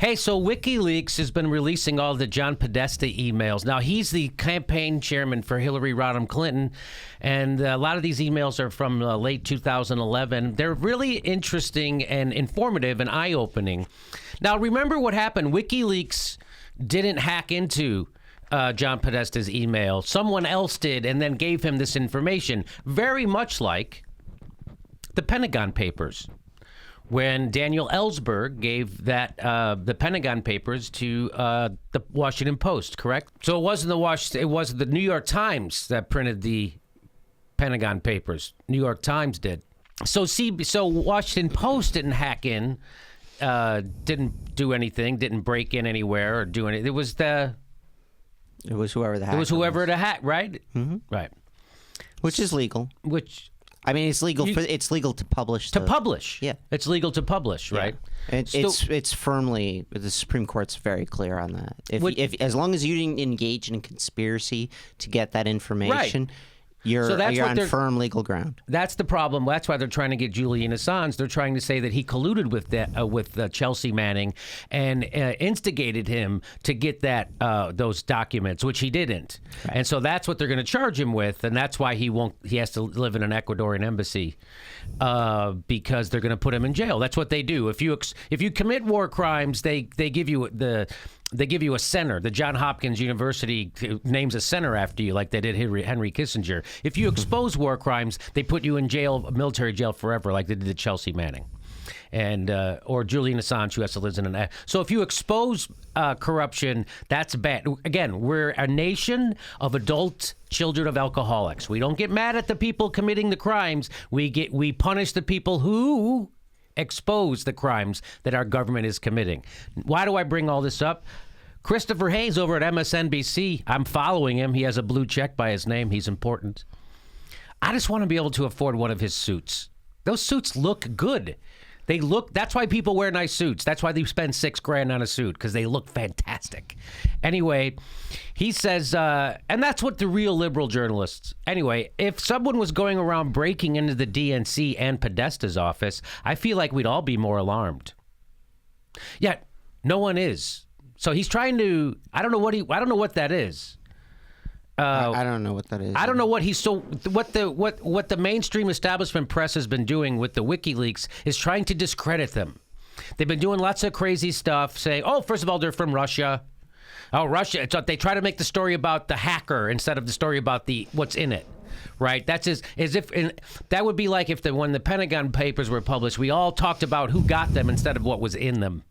Hey, so WikiLeaks has been releasing all the John Podesta emails. Now, he's the campaign chairman for Hillary Rodham Clinton, and a lot of these emails are from late 2011. They're really interesting and informative and eye-opening. Now, remember what happened. WikiLeaks didn't hack into John Podesta's email. Someone else did and then gave him this information, very much like the Pentagon Papers, when Daniel Ellsberg gave that the Pentagon Papers to the Washington Post, correct? So it wasn't it was the New York Times that printed the Pentagon Papers. New York Times did. So Washington Post didn't hack in, didn't do anything, didn't break in anywhere or do anything. It was whoever the hacker was. It was whoever the hack, right? Mm-hmm. Right. Which is legal. I mean, it's legal. It's legal to publish. Yeah, it's legal to publish, right? Yeah. It's firmly, the Supreme Court's very clear on that. If as long as you didn't engage in a conspiracy to get that information, right, you're on firm legal ground. That's the problem. That's why they're trying to get Julian Assange. They're trying to say that he colluded with Chelsea Manning and instigated him to get those documents, which he didn't. Right. And so that's what they're going to charge him with, and that's why he has to live in an Ecuadorian embassy because they're going to put him in jail. That's what they do. If you commit war crimes, they give you a center. The Johns Hopkins University names a center after you, like they did Henry Kissinger. If you expose war crimes, they put you in jail, military jail forever, like they did to Chelsea Manning, and or Julian Assange, who has to live in an. So if you expose corruption, that's bad. Again, we're a nation of adult children of alcoholics. We don't get mad at the people committing the crimes. We punish the people who expose the crimes that our government is committing. Why do I bring all this up? Christopher Hayes over at MSNBC, I'm following him. He has a blue check by his name. He's important. I just want to be able to afford one of his suits. Those suits look good. That's why people wear nice suits. That's why they spend $6,000 on a suit, because they look fantastic. Anyway, he says, and that's what the real liberal journalists. Anyway, if someone was going around breaking into the DNC and Podesta's office, I feel like we'd all be more alarmed. Yet, no one is. So he's trying to. I don't know what that is. I don't know what that is. I don't know what what the mainstream establishment press has been doing with the WikiLeaks is trying to discredit them. They've been doing lots of crazy stuff, saying, "Oh, first of all, they're from Russia. Oh, Russia." So they try to make the story about the hacker instead of the story about what's in it. Right? That's as if that would be like if when the Pentagon Papers were published, we all talked about who got them instead of what was in them.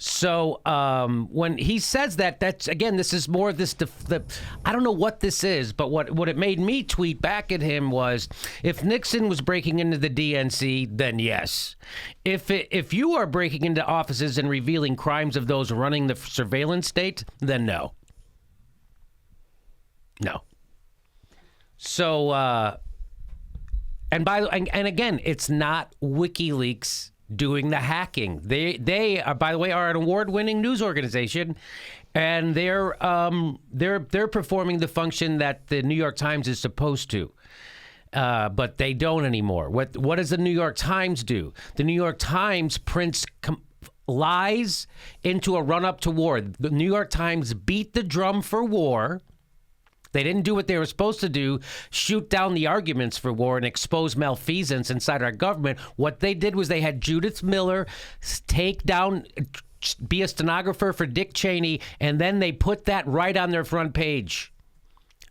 So when he says that's again, this is more of this. I don't know what this is, but what it made me tweet back at him was, if Nixon was breaking into the DNC, then yes. If you are breaking into offices and revealing crimes of those running the surveillance state, then no. No. So and again, it's not WikiLeaks doing the hacking. They are, by the way, are an award-winning news organization, and they're performing the function that the New York Times is supposed to. But they don't anymore. What does the New York Times do? The New York Times prints lies into a run-up to war. The New York Times beat the drum for war. They didn't do what they were supposed to do, shoot down the arguments for war and expose malfeasance inside our government. What they did was they had Judith Miller be a stenographer for Dick Cheney, and then they put that right on their front page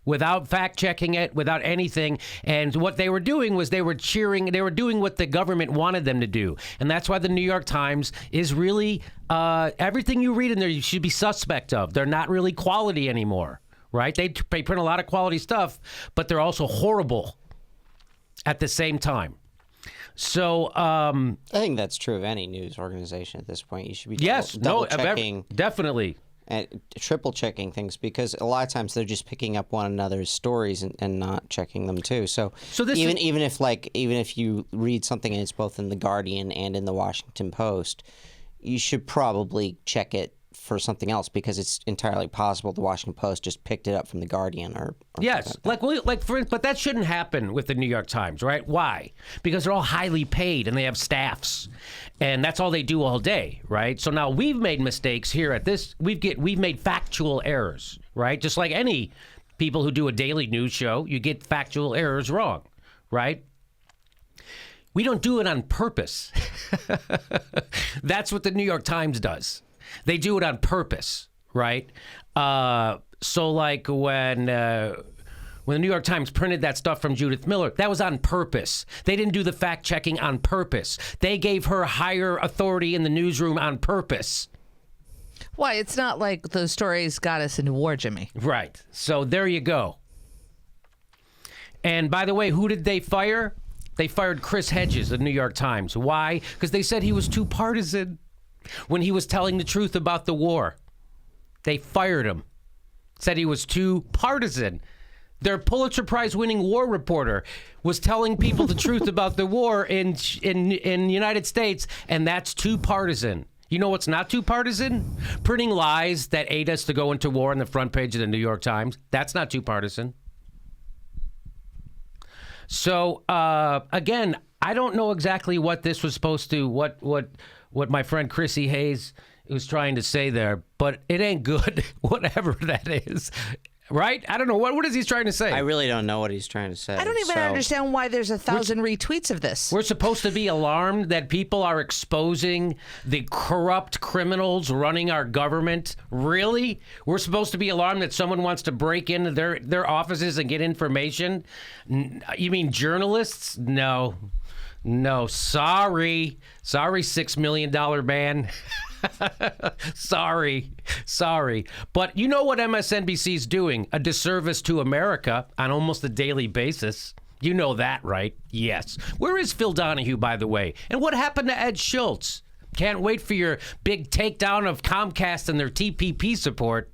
without fact-checking it, without anything. And what they were doing was they were doing what the government wanted them to do. And that's why the New York Times is really, everything you read in there, you should be suspect of. They're not really quality anymore. Right? They print a lot of quality stuff, but they're also horrible at the same time. So I think that's true of any news organization at this point. You should be checking, definitely, and triple checking things, because a lot of times they're just picking up one another's stories and not checking them too. So even if you read something and it's both in the Guardian and in the Washington Post, you should probably check it for something else, because it's entirely possible the Washington Post just picked it up from the Guardian or yes, but that shouldn't happen with the New York Times, right? Why? Because they're all highly paid and they have staffs, and that's all they do all day, right? So now we've made mistakes here at this. We've made factual errors, right? Just like any people who do a daily news show, you get factual errors wrong, right? We don't do it on purpose. That's what the New York Times does. They do it on purpose, right? So like when the New York Times printed that stuff from Judith Miller, that was on purpose. They didn't do the fact-checking on purpose. They gave her higher authority in the newsroom on purpose. Why? It's not like those stories got us into war, Jimmy. Right. So there you go. And by the way, who did they fire? They fired Chris Hedges of the New York Times. Why? Because they said he was too partisan when he was telling the truth about the war. They fired him. Said he was too partisan. Their Pulitzer Prize winning war reporter was telling people the truth about the war in the United States, and that's too partisan. You know what's not too partisan? Printing lies that aid us to go into war on the front page of the New York Times. That's not too partisan. So, again, I don't know exactly what this was supposed to, what my friend Chrissy Hayes was trying to say there, but it ain't good, whatever that is. Right? I don't know. What is he trying to say? I really don't know what he's trying to say. I don't even understand why there's 1,000 retweets of this. We're supposed to be alarmed that people are exposing the corrupt criminals running our government? Really? We're supposed to be alarmed that someone wants to break into their offices and get information? You mean journalists? No. Sorry, $6 million man. Sorry. But you know what MSNBC's doing? A disservice to America on almost a daily basis. You know that, right? Yes. Where is Phil Donahue, by the way? And what happened to Ed Schultz? Can't wait for your big takedown of Comcast and their TPP support.